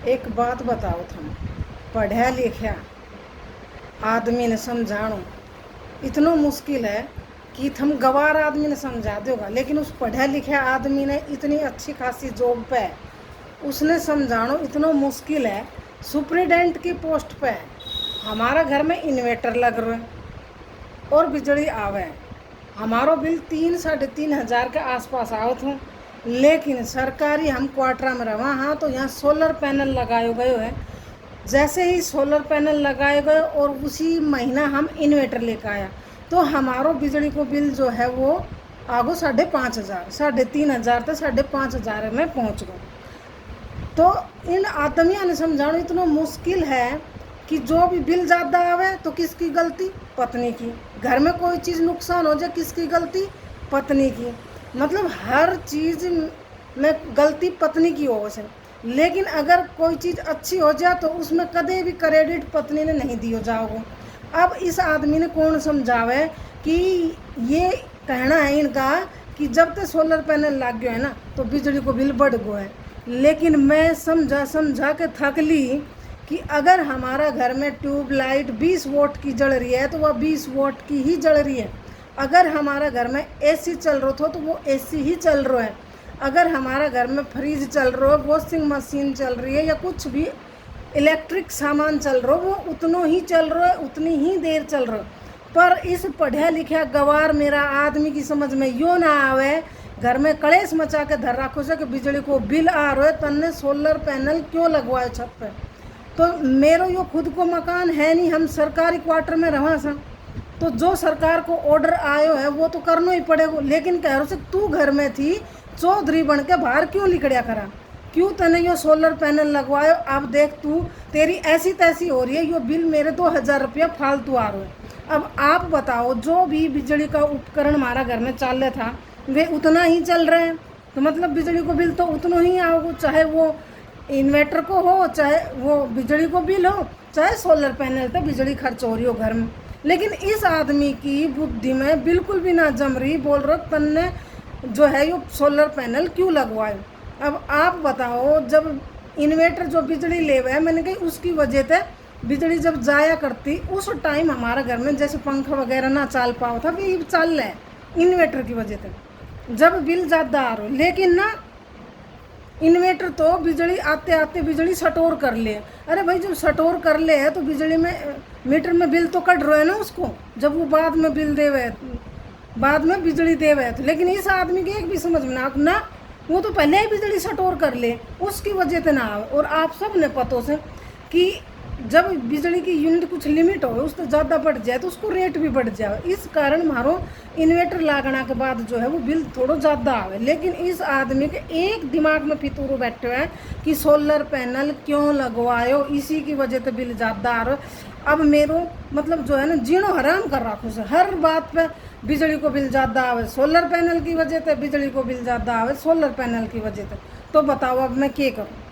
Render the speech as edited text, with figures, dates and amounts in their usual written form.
एक बात बताओ थम, पढ़ा लिखा आदमी ने समझाणो इतना मुश्किल है कि थम गवार आदमी ने समझा दोगा, लेकिन उस पढ़ा लिखा आदमी ने इतनी अच्छी खासी जॉब पे उसने समझाणो इतना मुश्किल है। सुप्रिटेंडेंट की पोस्ट पे हमारा घर में इन्वेटर लग रहा है और बिजली आवे, हमारो बिल 3-3.5 के आसपास आओ था, लेकिन सरकारी हम क्वार्टर में रहा हाँ तो यहाँ सोलर पैनल लगाए गए है। जैसे ही सोलर पैनल लगाए गए और उसी महीना हम इन्वेटर लेकर आया तो हमारो बिजली को बिल जो है वो आगो 5,500 3,500 तो 5,500 में पहुँच गए। तो इन आदमियों ने समझाना इतना मुश्किल है कि जो भी बिल ज़्यादा आवे तो किसकी गलती? पत्नी की। घर में कोई चीज़ नुकसान हो जाए किसकी गलती? पत्नी की। मतलब हर चीज़ में गलती पत्नी की हो से, लेकिन अगर कोई चीज़ अच्छी हो जाए तो उसमें कदे भी क्रेडिट पत्नी ने नहीं दियो जाओगे। अब इस आदमी ने कौन समझावे कि ये कहना है इनका कि जब तक सोलर पैनल लग गया है ना तो बिजली को बिल बढ़ गया है, लेकिन मैं समझा के थक ली कि अगर हमारा घर में ट्यूबलाइट 20 वोट की जल रही है तो वह 20 वोट की ही जल रही है। अगर हमारा घर में एसी चल रहा था तो वो एसी ही चल रहा है। अगर हमारा घर में फ्रिज चल रहा है, वॉशिंग मशीन चल रही है या कुछ भी इलेक्ट्रिक सामान चल रहा है वो उतना ही चल रहा है, उतनी ही देर चल रहा है। पर इस पढ़ा लिखा गवार मेरा आदमी की समझ में यो ना आवे, घर में कलेश मचा के धर रखो से कि बिजली को बिल आ रहा है तन्ने सोलर पैनल क्यों लगवाए छत पे। तो मेरो यो खुद को मकान है नहीं, हम सरकारी क्वार्टर में रहा सा, तो जो सरकार को ऑर्डर आयो है वो तो करना ही पड़ेगा। लेकिन कह रहा से तू घर में थी चौधरी बन के बाहर क्यों निकलिया करा, क्यों तने यो सोलर पैनल लगवायो, अब देख तू तेरी ऐसी तैसी हो रही है, यो बिल मेरे 2,000 रुपया फालतू आ रहा है। अब आप बताओ जो भी बिजली का उपकरण हमारा घर में चल रहा था वे उतना ही चल रहे हैं, तो मतलब बिजली को बिल तो उतना ही आओगे, चाहे वो इन्वर्टर को हो, चाहे वो बिजली को बिल हो, चाहे सोलर पैनल पे बिजली खर्च हो रही हो घर में। लेकिन इस आदमी की बुद्धि में बिल्कुल भी ना जम रही, बोल रहे तन्ने जो है ये सोलर पैनल क्यों लगवाए। अब आप बताओ जब इन्वर्टर जो बिजली ले हुआ है मैंने कही उसकी वजह से बिजली जब जाया करती उस टाइम हमारा घर में जैसे पंखा वगैरह ना चल पाओ था, भी चल रहा है इन्वर्टर की वजह से जब बिल ज़्यादा आ रहा हो। लेकिन ना इन्वर्टर तो बिजली आते आते बिजली स्टोर कर ले। अरे भाई जब स्टोर कर ले है तो बिजली में मीटर में बिल तो कट रहा है ना उसको, जब वो बाद में बिल दे हुए बाद में बिजली दे हुए तो। लेकिन इस आदमी की एक भी समझ में ना वो तो पहले ही बिजली स्टोर कर ले उसकी वजह से ना आवे। और आप सब ने पतों से कि जब बिजली की यूनिट कुछ लिमिट हो उससे ज़्यादा बढ़ जाए तो उसको रेट भी बढ़ जाए, इस कारण हमारो इन्वर्टर लगाना के बाद जो है वो बिल थोड़ा ज़्यादा आवे। लेकिन इस आदमी के एक दिमाग में फितूरो बैठे हुए हैं कि सोलर पैनल क्यों लगवायो, इसी की वजह से बिल ज़्यादा आ रहा है। अब मेरो मतलब जो है ना जीणो हराम कर रखो से, हर बात पे बिजली को बिल ज़्यादा आवे सोलर पैनल की वजह से, बिजली को बिल ज़्यादा आवे सोलर पैनल की वजह से। तो बताओ अब मैं क्या करूँ।